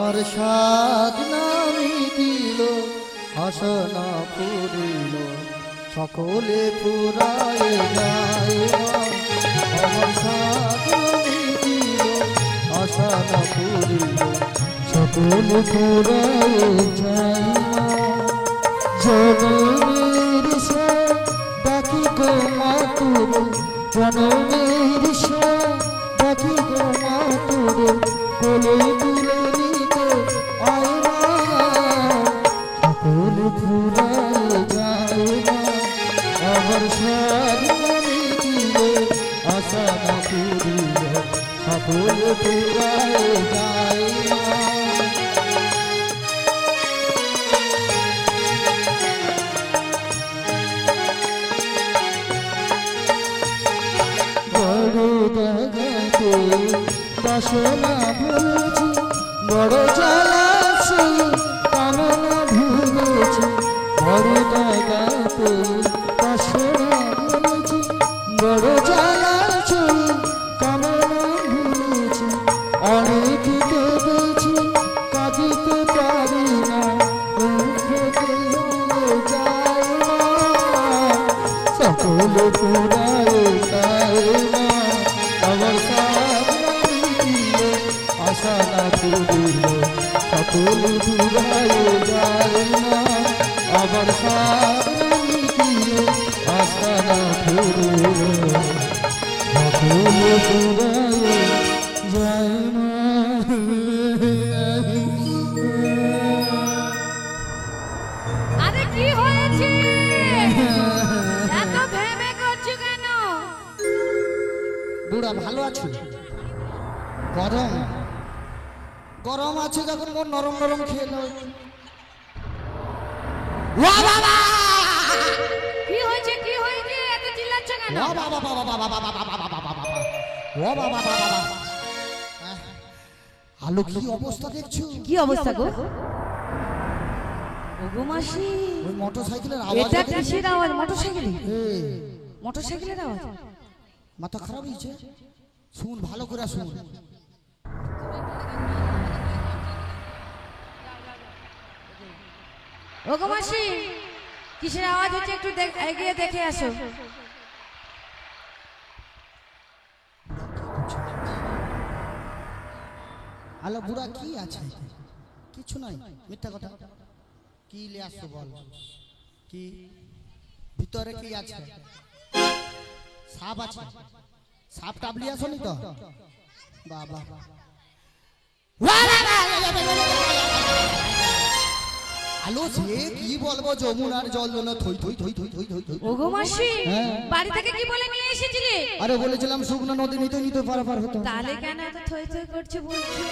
আমার সাধ নামি দিল আশা না পুরিল সকলে পুরায় যায় আমার সাধ নামি দিল আশা না পুরিল সকলে পুরায় যায় জনমের সে বাকি গো মাতুর জনমের সে বাকি গো মাতুর কোলে তুলে নিতে আয় না সকল ফুরায় যায় না আমার সাধ নামি দিল আশা না পুরিল সকল ফুরায় যায় না বাসনা ভুলেছি বড় জ্বালাছে কামনা ভুলেছি বড় জায়গাতে বাসনা ভুলেছি বড় জ্বালাছে কামনা ভুলেছি অনেক কেঁদেছি কাঁদিতে পারি না যায় না সকল পুরায় যায় না আমার আশা না পুরিল সকল পুরায় যায় না আবার সারি দিল আশা না পুরিল সকল পুরায় যায় না আরে কি হয়েছে এত ভেবে করছো কেন বুড়া ভালো আছো গরম গরম আছে যখন মন নরম নরম খেয়ে নাও কি হয়েছে এত চিল্লাচ্ছ কেন ও বাবা বাবা বাবা বাবা বাবা বাবা বাবা ও বাবা বাবা বাবা আলো কি অবস্থা দেখছো কি অবস্থা গো ওগো মাসি ওই মোটরসাইকেলের আওয়াজ এটা কিসের আওয়াজ মোটরসাইকেল এই মোটরসাইকেলের আওয়াজ মাথা খারাপ হয়েছে শুন ভালো করে শুন ওগো মাসি কিসের আওয়াজ হচ্ছে একটু এগিয়ে দেখে আসো আলো বুড়া কি আছে কিছু নাই মিথ্যা কথা কি লে আসছো বল কি ভিতরে কি আছে সাপ আছে সাপ টাবলি আসনি তো বাবা আলো সে কি বলবো যমুনার জল জন্য থই থই থই থই থই থই থই ওগো মাসি বাড়ি থেকে কি বলে নিয়ে এসেছিলে আরে বলেছিলাম শুকনো নদী নিতে নিতে পারাপার হতো তাহলে কেন এত থই থই করছো বলছো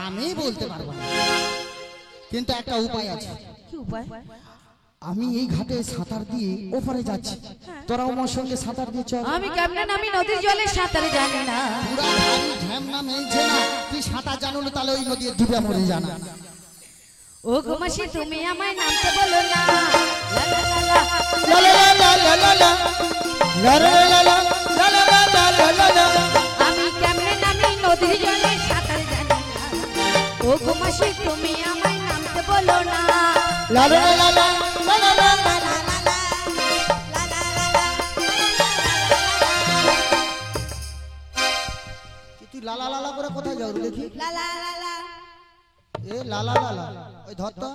আমি বলতে পারবো না কিন্তু একটা উপায় আছে কি উপায় আমি এই ঘাটে সাঁতার দিয়ে ওপারে যাচ্ছি তোরাও আমার সঙ্গে সাঁতার দিয়ে চল আমি কেমনে আমি নদীর জলে সাঁতারে জানি না পুরা ভারী ঝ্যামনা মেলছে না তুই সাঁতার জানো না তাহলে ওই নদী ডুবে মরে জানা ও ঘুমাসি তুমি আমায় নামতে বলো না আমি কেমনে নামি নদীর জলে সাঁতার জানি না ও ঘুমাসি তুমি আমায় নামতে বলো না তুই লালা লালা করে কোথায় যাও দেখি এ লালা লালা ওই ধরতো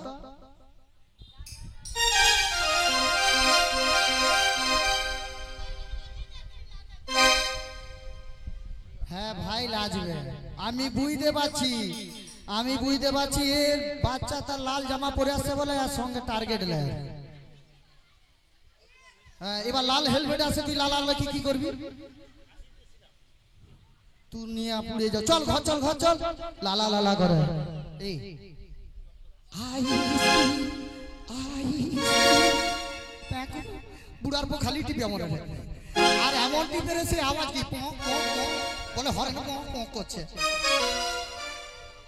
হ্যাঁ ভাই লাজবে আমি বুঝতে পারছি এর বাচ্চা তার লাল জামা পরে আসছে বলে আর সঙ্গে টার্গেট লে হ্যাঁ এবার লাল হেলমেট আছে তুই লাল লাল কি করবি তুই নিয়ে পুড়ে যা চল ঘর চল লালা লালা করে এই বুড়ার পর খালি টিপে আমার আর এমন টিপে সে আওয়াজ কি বলে হরেন করছে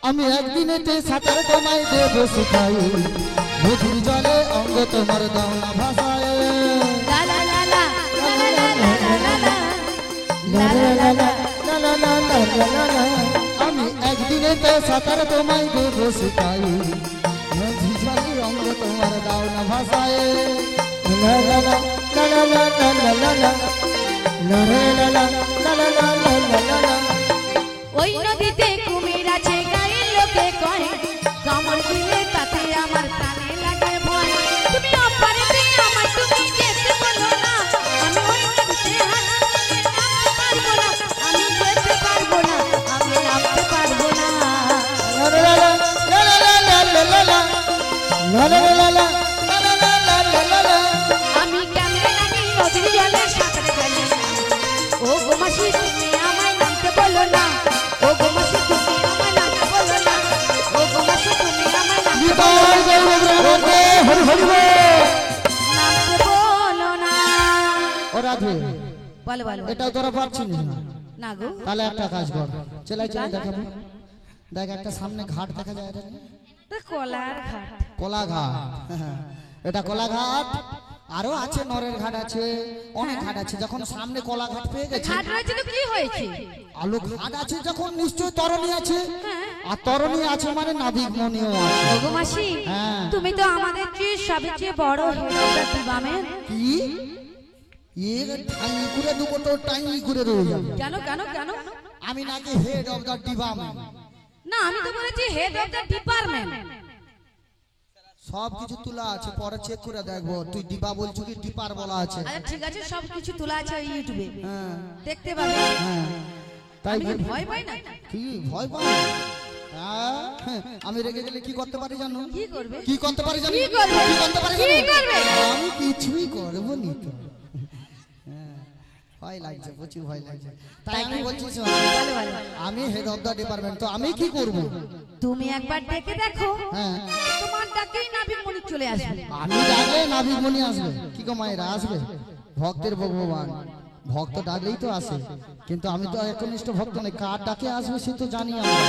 আমি একদিনেতে সাঁতার তোমায় দেব শিখাই নদীর জলে অঙ্গ তোমার দাও না ভাষায় আমি একদিন নদীতে সাঁতার তোমায় দেব শিখাই নদী জলে রঙ তোমার দাও না ভাষায় লা লা লা লা লা লা লা লা লা লা লা লা লা লা লা লা লা। ওই নদীতে কুমির আছে গায়ের লোকে কয় কামড় দিলে তাতে আমার প্রাণে লাগে ভয় তুমি অপারেতে আমার তুমি যেতে বলো না আমি ওই নদীতে আমি যেতে পারবো না আমি নামতে পারবো না লা লা লা লা লা লা লা লা লা লা লা লা লা লা লা লা। আমি কেমনে নাকি নদীর জলে সাঁতার জানি না ও গো মাসি তুমি আমায় নামতে বলো না ও গো মাসি তুমি আমায় নামতে বলো না ও গো মাসি তুমি আমায় নামতে বলো না ও রাধে বলো বলো এটাও তোরা পারছিস না না গো তাহলে একটা কাজ কর চলে চলে দেখাবো দেখ একটা সামনে ঘাট দেখা যায় এটা কলার ঘাট কলা ঘাট এটা কলা ঘাট আরো আছে নরের ঘাট আছে অনেক ঘাট আছে যখন সামনে কলা ঘাট পেয়ে গেছে ঘাট রয়েছে তো কি হয়েছে আলো ঘাট আছে যখন নিশ্চয় তরণী আছে আর তরণী আছে মানে নাবিক মনিও আছে ওগো মাসি হ্যাঁ। তুমি তো আমাদের চেয়ে সবচেয়ে বড় দিবামে কি এ টাইম করে দেবো তো টাইম করে রয়ে যাবে কেন কেন কেন আমি নাকি হেড অফ দ্য ডিপার্টমেন্ট না আমি তো বলেছি হেড অফ দ্য ডিপার্টমেন্ট সব কিছু তোলা আছে পরে চেক করে দেখবো তুই ডিবা বলছো কি ডিপার বলা আছে আচ্ছা ঠিক আছে সব কিছু তোলা আছে ওই ইউটিউবে হ্যাঁ দেখতে পাবে হ্যাঁ তাই আমি কি ভয় পাই না কি ভয় পাও হ্যাঁ, আমি রেগে গেলে কি করতে পারি জানো কি করবে কি করতে পারি জানো কি করবে? কি করতে পারি কি জানো করবে? আমি কিছুই করব নি তো হ্যাঁ, ভয় লাগছে প্রচুর ভয় লাগছে তাই আমি বলছি শোন, ভালো ভালো আমি হেড অফ দা ডিপার্টমেন্ট তো আমি কি করব তুমি একবার ডেকে দেখো হ্যাঁ তোমার ডাকেই নাবিক মনি চলে আসবে আমি ডাকলে নাবিক মনি আসবে কি গো মায়েরা আসবে ভক্তের ভগবান ভক্ত ডাকলেই তো আসে কিন্তু আমি তো একনিষ্ঠ ভক্ত নই কার ডাকে আসবে সে তো জানি আমরা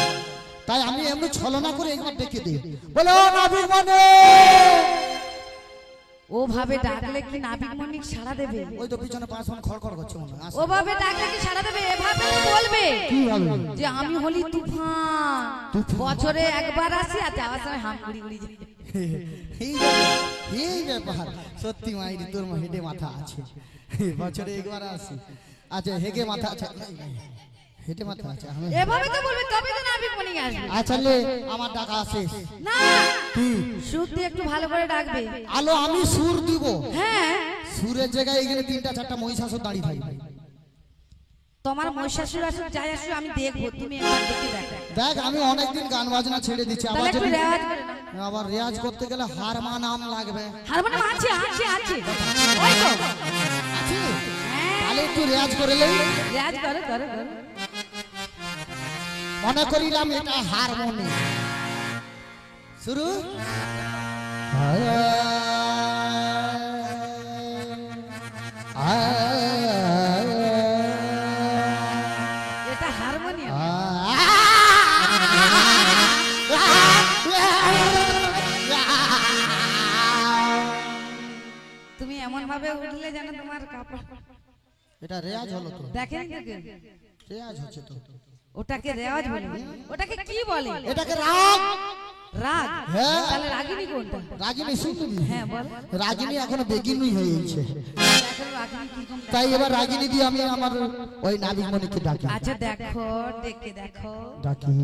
তাই আমি এমনি ছলনা করে একবার ডেকে দিই বলো নাবিক মনি ওভাবে ডাকলে কি নাবিক মনি সাড়া দেবে ওই তো পিছনে পাঁচজন খড়খড় করছে মনে হয় আসো। ওভাবে ডাকলে কি সাড়া দেবে এভাবে বলবে কি হবে যে আমি হলি তুফান তুফান। বছরে একবার আসি আর যাওয়ার সময় হাম গুড়ি গুড়ি যাই। এই ব্যাপার সত্যি মাইরি তোর হেডে মাথা আছে বছরে একবার আসি আচ্ছা হেগে মাথা আছে হেডে মাথা আছে আমি এভাবে তো বলবে তবে তো নাবিক মনি আসবে আচ্ছা লে আমার ডাকা আছে না কি সুর দিয়ে একটু ভালো করে ডাকবে আলো আমি সুর দিব হ্যাঁ সুরের জায়গায় এখানে তিনটা চারটা মহিষাসুর দাঁড়িয়ে থাকবে তোমার মহিষাসুর আসুক যাই আসুক আমি দেখবো তুমি একবার দেখে দেখো দেখ আমি অনেকদিন গান বাজনা ছেড়ে দিচ্ছি তাহলে আবার একটু যদি রেওয়াজ করে নাও। আবার রেয়াজ করতে গেলে হারমা নাম লাগবে হারমোনিয়াম আছে আছে আছে ওই তো আছে হ্যাঁ তাহলে একটু রেয়াজ করে লই রেওয়াজ করো করো করো মনে করিলাম এটা হারমোনি শুরু এটা হারমোনিয়াম তুমি এমন ভাবে উঠলে যেন তোমার কাপড় এটা রেয়াজ হলো তো দেখেন দেখেন রেয়াজ হচ্ছে তো ওটাকে রেওয়াজ বলে ওটাকে কি বলে এটাকে রাগ রাগ হ্যাঁ। তাহলে রাগিনী কোনটা রাগিনী শুনবি হ্যাঁ বল রাগিনী এখনো বেগিনী হয়েছে দেখো রাগিনী কি কোনটা তাই এবার রাগিনী দিয়ে আমি আমার ওই নাবিক মনিকে ডাকি আচ্ছা দেখো দেখে দেখো ডাকি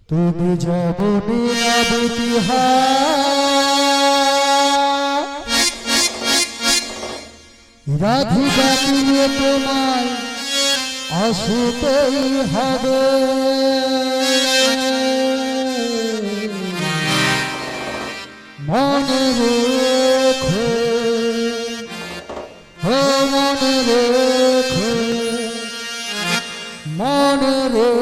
তুমি যাবনি নাবিকি রাধিকা দিয়ে তোমায় আসতেই হবে মনে রেখো হো মনে রেখো মনে রেখো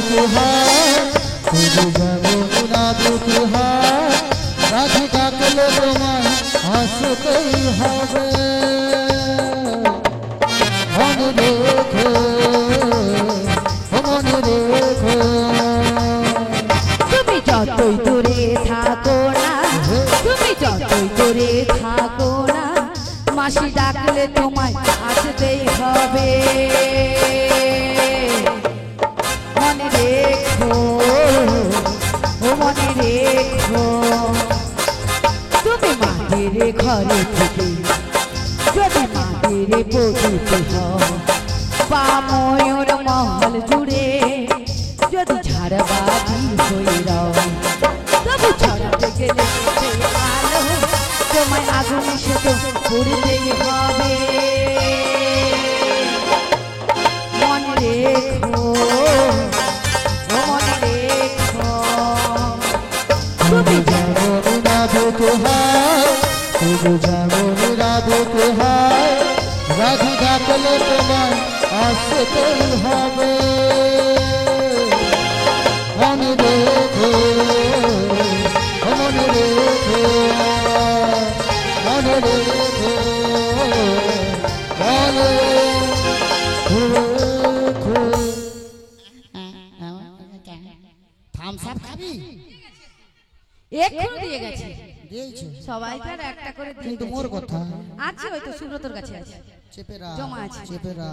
তুহার শুধু যেমন রাধে তুহার রাধে ডাকলে তোমায় আসতেই হবে মনে রেখো মনে রেখো তুমি যতই দূরে থাকো না তুমি যতই দূরে থাকো না মাসি ডাকলে তোমায় আসতেই হবে মনে রেখো ও মনে রেখো তুমি মাটির ঘরে থেকে যদি মাটির বধূতে হও বা ময়ূর মহল জুড়ে যদি ঝাড়বাজি হয়ে রও তবু ছড়াতে গেলে আলো তোমায় আগুন শুধু পুড়তেই হবে মনে রেখো ও মনে রেখো তুমি যেমন রাধে তুহার শুধু যেমন রাধে তুহার রাধে ডাকলে তোমায় আসতেই হবে মনে রেখো মনে রেখো মনে রেখো মনে রেখো থামস আপ খাবি এক্ষুনি দিয়ে গেছে দিয়েছে সবাইকার একটা করে দিয়ে কিন্তু মোর কথা আছে ওই তো সুব্রতর কাছে আছে চেপেরা জমা আছে। চেপেরা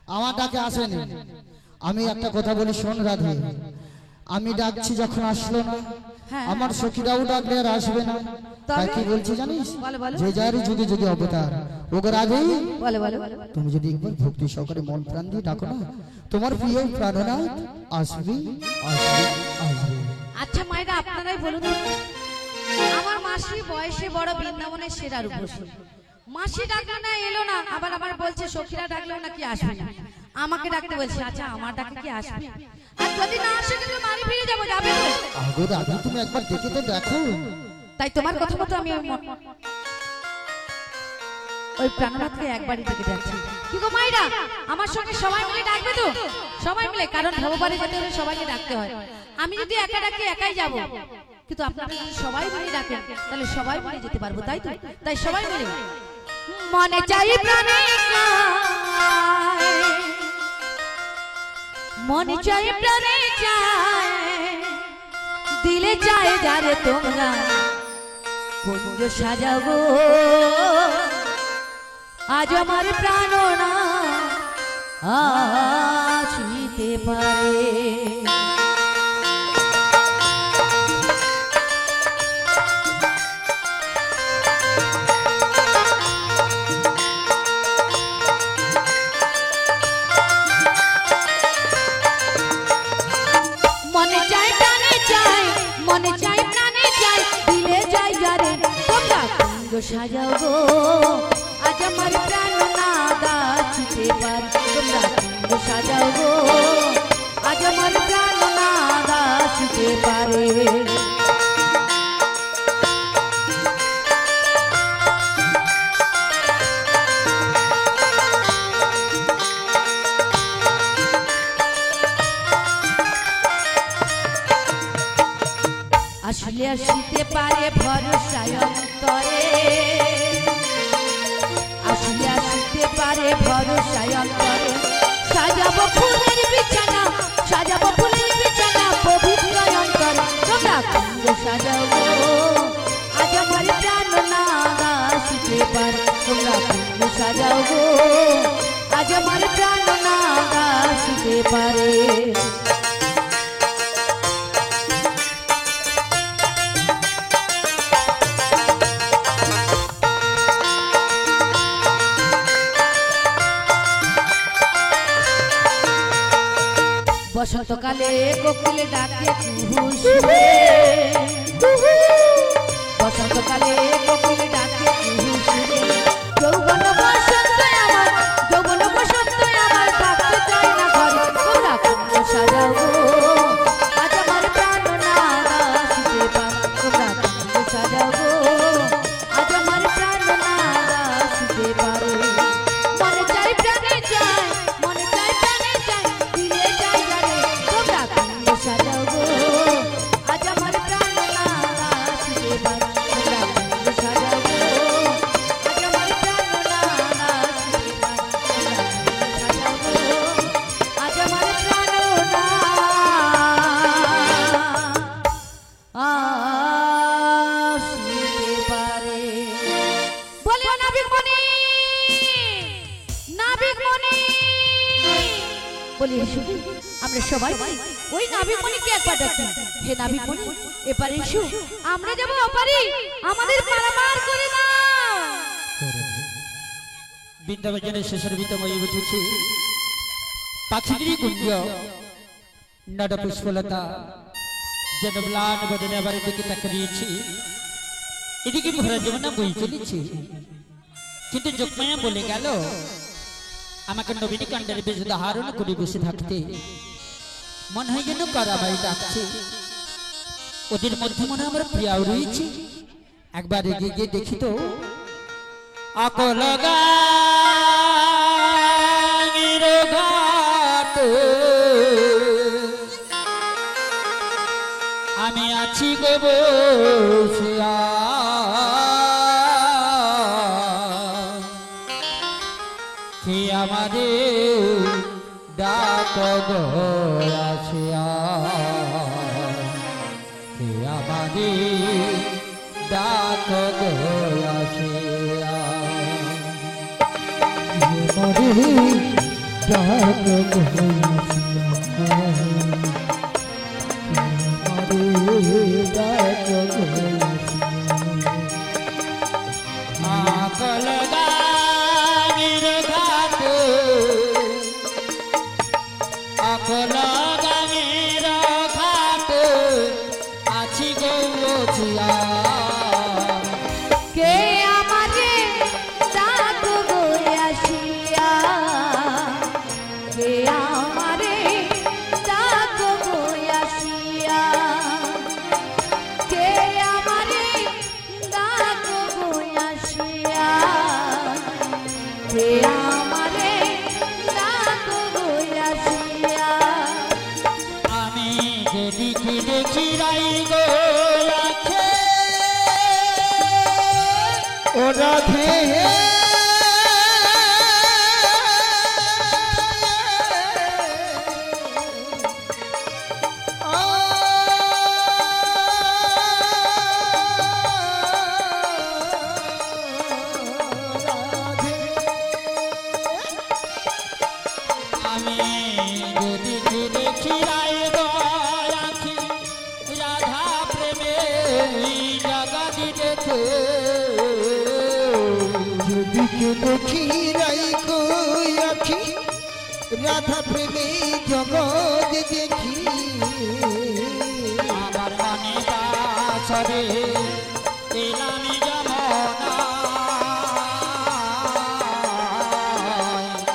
আমার ডাকে আসেনি আমি একটা কথা বলি শোন রাধে আমি ডাকছি যখন আসলো না হ্যাঁ। আমার সখীরাও ডাকলে আর আসবে না তাই কি বলছি জানিস বলো, বলো। যে যারই যুগে যুগে অবতার ওকে রাধে বলে বলে তুমি যদি একবার ভক্তি সহকারে মন প্রাণ দিয়ে ডাকো না তোমার প্রিয় প্রাণনাথ আসবে আসবে আসবে আচ্ছা মায়েরা আপনারাই বলুন তো, আমার মাসি বয়সে বড় বৃন্দাবনের সেরা রূপসী মাসি ডাকলে না এলো না আবার আবার বলছে সখীরা ডাকলেও নাকি আসবে না আমাকে ডাকতে বলছে আচ্ছা আমার ডাকে কি আসবে আর যদি না আসে কিন্তু বাড়ি ফিরে যাবো যাবে তো আগো রাধে তুমি একবার দেখে তো দেখো তাই তোমার কথা মতো আমি ওই প্রাণনাথকে একবারই ডেকে ডাকছি কি গো মায়েরা আমার সঙ্গে সবাই মিলে ডাকবে তো সবাই মিলে কারণ ভববাড়ি যেতে হলে সবাইকে ডাকতে হয় আমি যদি একা ডাকি একাই যাব কিন্তু আপনারা যদি সবাই মিলে ডাকেন তাহলে সবাই মিলে যেতে পারবো তাই তো তাই সবাই মিলে মনে চাই প্রাণে চায় মনে চাই প্রাণে চায় দিলে চায় যারে তোমরা কুঞ্জ সাজাবো আজ আমার প্রাণনা আসিতে পারে মনে চাই প্রাণে চাই মনে চাই প্রাণে চাই দিলে যাই যারে তোমরা কুঞ্জ সাজাবো আজ আমার প্রাণ না গাছিতে পার তোমরা কুঞ্জ সাজাবো আজ আমার প্রাণ না গাছিতে পারে আসলে আসিতে পারে ভরসায় অন্তরে আসলে আসিতে পারে ভরসায় অন্তরে সাজাবো ফুলের বিছানা সাজাবো ফুলের বিছানা পবিত্র অন্তরে তোমরা কুঞ্জ সাজাবো আজ আমার প্রাণ না আসিতে পারে তোমরা কুঞ্জ সাজাবো আজ আমার প্রাণ না আসিতে পারে বসন্তকালে কোকিল ডাকে কুহু সুরে বসন্তকালে কোকিল ডাকে কুহু সুরে যৌবন বসন্ত আমার যৌবন বসন্ত আমার থাকতে চাই না ঘরে তোমরা কুঞ্জ সাজাবো আজ আমার প্রাণ না আসিতে পার তোমরা কুঞ্জ সাজাবো আজ আমার প্রাণ না আসিতে পারে মনে চাই প্রাণে চাই মনে চাই প্রাণে চাই দিলে চাই যারে সবাই ওই নাবিকমণিকে একবার ডাকি। হে নাবিকমণি, এপারে এসো, আমরা যাব অপারে, আমাদের পারাপার করে দাও। বৃন্দাবনের শেষের ভিতময় উঠেছে পাখিদের কুঞ্জ, নড পুষ্পলতা যেন ম্লান বদনে আবার এদিকে তাকিয়েছি। এদিকে ভরা যমুনা বই চলেছে, কিন্তু যোগমায়া বলে গেল আমাকে নবীনী কাণ্ডের বেশ ধারণ করে বসে থাকতে। মনে হয় যেন কারাবাই ডাকছে, ওদের মধ্যে মনে আমার প্রিয়াও রয়েছে। একবার এগিয়ে গিয়ে দেখি তো। আকল গাঙের ঘাটে আমি আছি গো বসিয়া, কে আমাদের ডাক গো আসিয়া, কে আমাদের ডাক গো আসিয়া, ডাক আকল গাঙের ঘাটে, আকল গাঙের ঘাটে আছি গো বসিয়া, কে আমাদের ডাক গো আসিয়া, কে আমাদের ডাক গো আসিয়া, কে আমাদের ডাক গো আসিয়া, কে আমাদের ডাক গো আসিয়া। আমি যেদিকে দেখি রাই গো আছে ও রাধে আমি যেদিকে দেখি রাই গো আছি, রাধা প্রেমে জগৎ দেখে, যেদিকে দেখি রাই গো আখি, রাধা প্রেমে জগৎ দেখি, আমার মনে বাসরে এলাম যমুনা,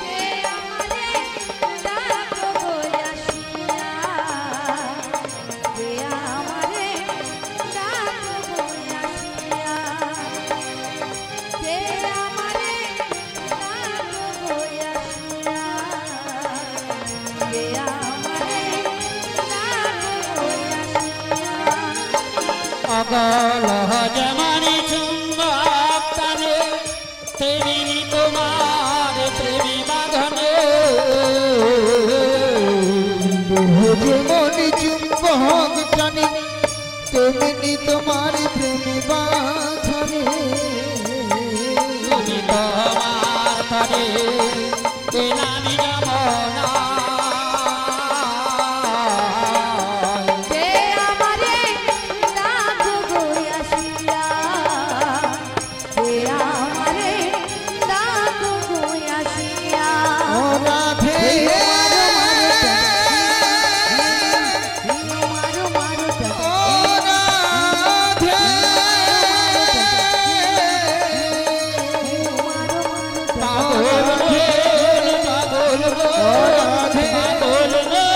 কে আমাদের ডাক গো আসিয়া, কে আমাদের ডাক গো আসিয়া, কে আমাদের ডাক গো আসিয়া, কে আমাদের ডাক গো আসিয়া। অগল যেমনি চুম্বক টানে, তেমনি তোমার প্রেমী বাঁধনে, যেমন চুম্বক টানে তেমনি তোমার প্রেমে বাঁধনে, আমি তোমার তরে এলাম যমুনা, কে আমাদের ডাক গো আসিয়া, কে আমাদের ডাক গো আসিয়া। ও রাধে মারো মারো ও রাধে পাগল রে, পাগল গো, পাগল রে।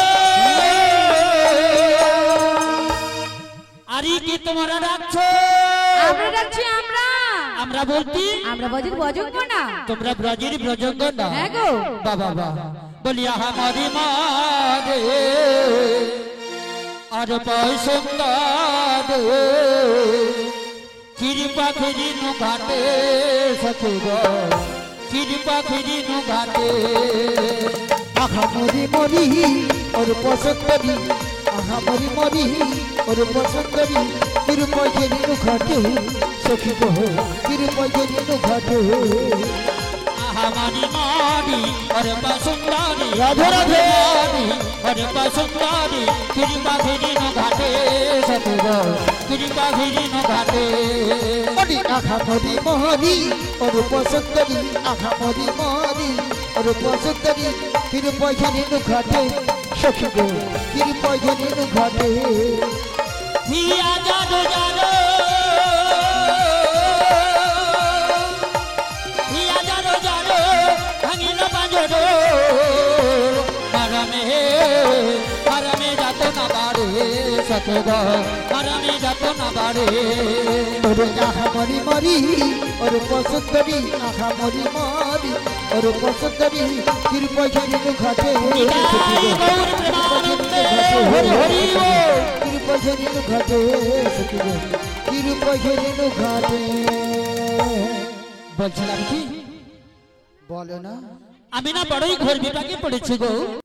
আরে কি তোমরা ডাকছো? আমরা ডাকছি আমরা। আমরা বলছি আমরা বজির বজঙ্গ না। তোমরা ব্রজের ব্রজঙ্গ না? হ্যাঁ গো। বাবা বাবা বলি আমারি মারে আর পয়সুন্দর চিরি পাখিরি নু ঘাটে সখী গো, চিরি পাখিরি নু ঘাটে, আহা মরি মরি ওর পছন্দ করি, আহা মরি মরি ওর পছন্দ করি, তিরুপতি ঘাটে সখী গো, তিরুপতি ঘাটে, আহা আহামারি মারি ওরে বসুন্দরী রাধে রাধে। ওরে বসুন্দরী কৃপা ভিড়িন ঘাটে সতুর কৃপা ভিড়িন ঘাটে মরি আখা মরি মরি অরূপ সুন্দরী আখা মরি মরি অরূপ সুন্দরী কৃপা ঝরিনু ঘাটে সখী গো কৃপা ঝরিনু ঘাটে হিয়া জাদু জাদু হিয়া জাদু জাদু ভাঙিল পাঁজর মারামে মারামে যাত না বাড়ে সতগ মারামে যাত না বাড়ে ওরে আখা মরি মরি অরূপ সুন্দরী আখা মরি মরি অরূপ সুন্দরী কৃপা ঝরিনু ঘাটে সখী গো কৃপা ঝরিনু ঘাটে কৃপা ঝরিনু ঘাটে সখী গো কৃপা ঝরিনু ঘাটে বলছিলাম কি বলে না আমি না বড়ই ঘোর বিপাকে পড়েছি গো